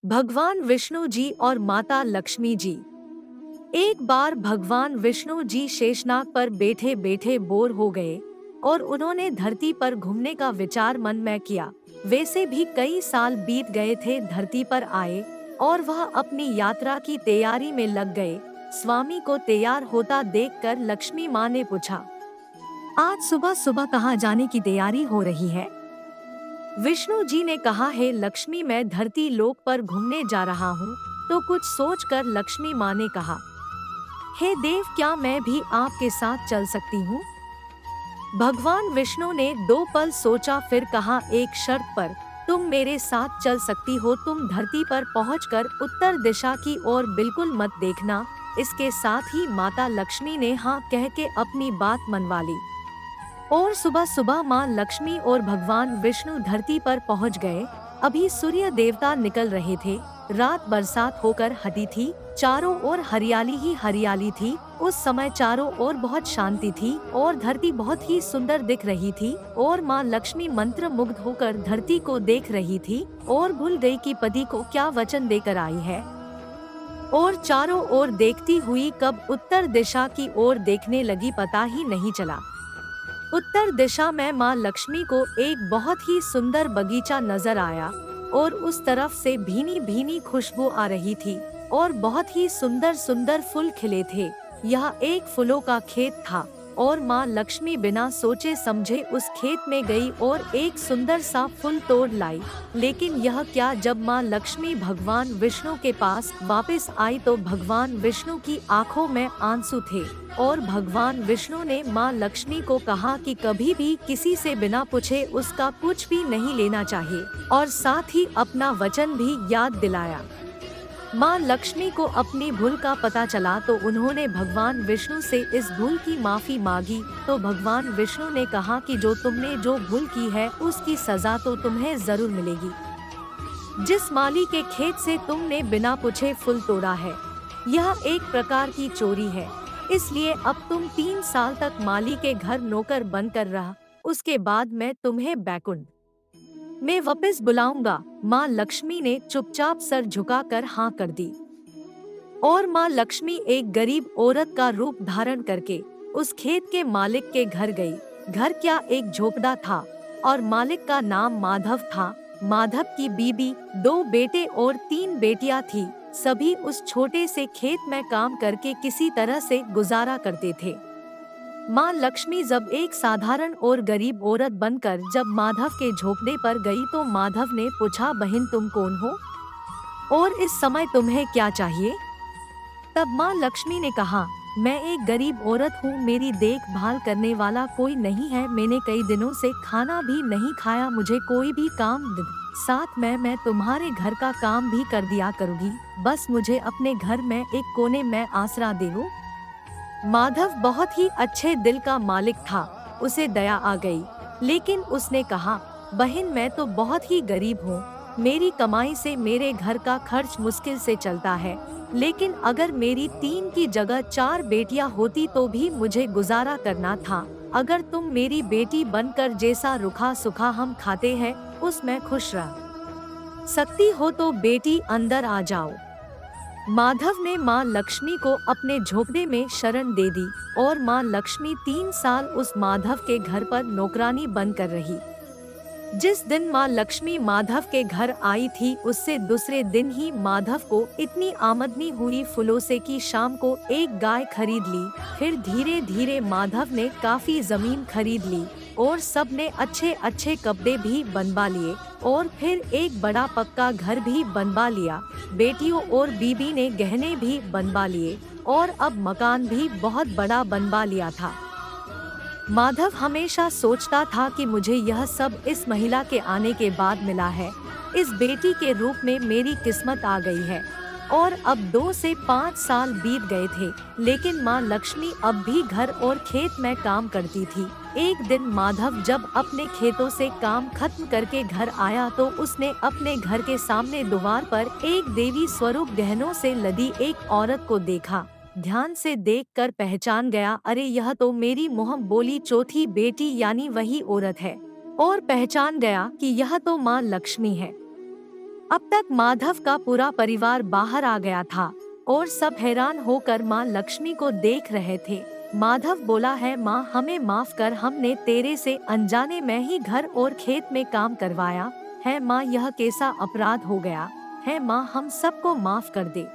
भगवान विष्णु जी और माता लक्ष्मी जी। एक बार भगवान विष्णु जी शेषनाग पर बैठे बैठे बोर हो गए और उन्होंने धरती पर घूमने का विचार मन में किया। वैसे भी कई साल बीत गए थे धरती पर आए और वह अपनी यात्रा की तैयारी में लग गए। स्वामी को तैयार होता देखकर लक्ष्मी माँ ने पूछा, आज सुबह सुबह कहाँ जाने की तैयारी हो रही है? विष्णु जी ने कहा, है लक्ष्मी, मैं धरती लोक पर घूमने जा रहा हूँ। तो कुछ सोचकर लक्ष्मी माँ ने कहा, हे देव, क्या मैं भी आपके साथ चल सकती हूँ? भगवान विष्णु ने दो पल सोचा, फिर कहा, एक शर्त पर। तुम मेरे साथ चल सकती हो। तुम धरती पर पहुंचकर उत्तर दिशा की ओर बिल्कुल मत देखना। इसके साथ ही माता लक्ष्मी ने हाँ कह के अपनी बात मनवा ली। और सुबह सुबह माँ लक्ष्मी और भगवान विष्णु धरती पर पहुँच गए। अभी सूर्य देवता निकल रहे थे। रात बरसात होकर हटी थी। चारों ओर हरियाली ही हरियाली थी। उस समय चारों ओर बहुत शांति थी और धरती बहुत ही सुंदर दिख रही थी। और माँ लक्ष्मी मंत्र मुग्ध होकर धरती को देख रही थी और भूल गई कि पति को क्या वचन देकर आई है। और चारों ओर देखती हुई कब उत्तर दिशा की ओर देखने लगी, पता ही नहीं चला। उत्तर दिशा में माँ लक्ष्मी को एक बहुत ही सुंदर बगीचा नजर आया और उस तरफ से भीनी भीनी खुशबू आ रही थी और बहुत ही सुंदर सुंदर फूल खिले थे। यह एक फूलों का खेत था और माँ लक्ष्मी बिना सोचे समझे उस खेत में गई और एक सुंदर सा फूल तोड़ लाई। लेकिन यह क्या, जब माँ लक्ष्मी भगवान विष्णु के पास वापस आई तो भगवान विष्णु की आंखों में आंसू थे और भगवान विष्णु ने माँ लक्ष्मी को कहा कि कभी भी किसी से बिना पूछे उसका कुछ भी नहीं लेना चाहिए और साथ ही अपना वचन भी याद दिलाया। माँ लक्ष्मी को अपनी भूल का पता चला तो उन्होंने भगवान विष्णु से इस भूल की माफी मांगी। तो भगवान विष्णु ने कहा कि जो तुमने जो भूल की है उसकी सजा तो तुम्हें जरूर मिलेगी। जिस माली के खेत से तुमने बिना पूछे फूल तोड़ा है, यह एक प्रकार की चोरी है। इसलिए अब तुम 3 साल तक माली के घर नौकर बनकर रहा। उसके बाद मैं तुम्हें बैकुंठ मैं वापस बुलाऊंगा। माँ लक्ष्मी ने चुपचाप सर झुकाकर हाँ कर दी और माँ लक्ष्मी एक गरीब औरत का रूप धारण करके उस खेत के मालिक के घर गई। घर क्या, एक झोपड़ा था और मालिक का नाम माधव था। माधव की बीबी, 2 बेटे और 3 बेटियां थी। सभी उस छोटे से खेत में काम करके किसी तरह से गुजारा करते थे। माँ लक्ष्मी जब एक साधारण और गरीब औरत बनकर जब माधव के झोपड़े पर गई तो माधव ने पूछा, बहन तुम कौन हो और इस समय तुम्हें क्या चाहिए? तब माँ लक्ष्मी ने कहा, मैं एक गरीब औरत हूँ, मेरी देखभाल करने वाला कोई नहीं है। मैंने कई दिनों से खाना भी नहीं खाया, मुझे कोई भी काम साथ में मैं तुम्हारे घर का काम भी कर दिया करूँगी। बस मुझे अपने घर में एक कोने में आसरा दे दो। माधव बहुत ही अच्छे दिल का मालिक था। उसे दया आ गई, लेकिन उसने कहा, बहन मैं तो बहुत ही गरीब हूँ। मेरी कमाई से मेरे घर का खर्च मुश्किल से चलता है। लेकिन अगर मेरी 3 की जगह 4 बेटियां होती तो भी मुझे गुजारा करना था। अगर तुम मेरी बेटी बनकर जैसा रूखा सूखा हम खाते हैं उसमें खुश रह सकती हो तो बेटी अंदर आ जाओ। माधव ने माँ लक्ष्मी को अपने झोपड़े में शरण दे दी और माँ लक्ष्मी 3 साल उस माधव के घर पर नौकरानी बनकर रही। जिस दिन माँ लक्ष्मी माधव के घर आई थी उससे दूसरे दिन ही माधव को इतनी आमदनी हुई फूलों से कि शाम को एक गाय खरीद ली। फिर धीरे धीरे माधव ने काफी जमीन खरीद ली और सब ने अच्छे अच्छे कपड़े भी बनवा लिए और फिर एक बड़ा पक्का घर भी बनवा लिया। बेटियों और बीबी ने गहने भी बनवा लिए और अब मकान भी बहुत बड़ा बनवा लिया था। माधव हमेशा सोचता था कि मुझे यह सब इस महिला के आने के बाद मिला है। इस बेटी के रूप में मेरी किस्मत आ गई है। और अब 2 से 5 साल बीत गए थे, लेकिन माँ लक्ष्मी अब भी घर और खेत में काम करती थी। एक दिन माधव जब अपने खेतों से काम खत्म करके घर आया तो उसने अपने घर के सामने द्वार पर एक देवी स्वरूप गहनों से लदी एक औरत को देखा। ध्यान से देखकर पहचान गया, अरे यह तो मेरी मुँह बोली चौथी बेटी यानी वही औरत है। और पहचान गया कि यह तो माँ लक्ष्मी है। अब तक माधव का पूरा परिवार बाहर आ गया था और सब हैरान होकर माँ लक्ष्मी को देख रहे थे। माधव बोला है, माँ हमें माफ कर, हमने तेरे से अनजाने में ही घर और खेत में काम करवाया है माँ, यह कैसा अपराध हो गया है माँ, हम सबको माफ कर दे।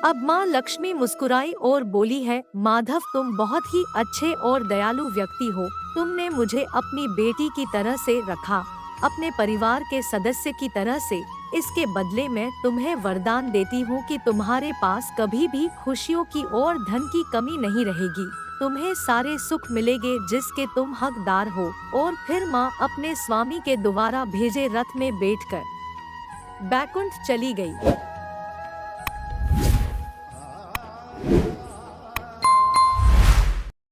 अब माँ लक्ष्मी मुस्कुराई और बोली है, माधव तुम बहुत ही अच्छे और दयालु व्यक्ति हो, तुमने मुझे अपनी बेटी की तरह से रखा, अपने परिवार के सदस्य की तरह से। इसके बदले में तुम्हें वरदान देती हूँ कि तुम्हारे पास कभी भी खुशियों की और धन की कमी नहीं रहेगी, तुम्हें सारे सुख मिलेंगे जिसके तुम हकदार हो। और फिर माँ अपने स्वामी के दोबारा भेजे रथ में बैठकर बैकुंठ चली गई।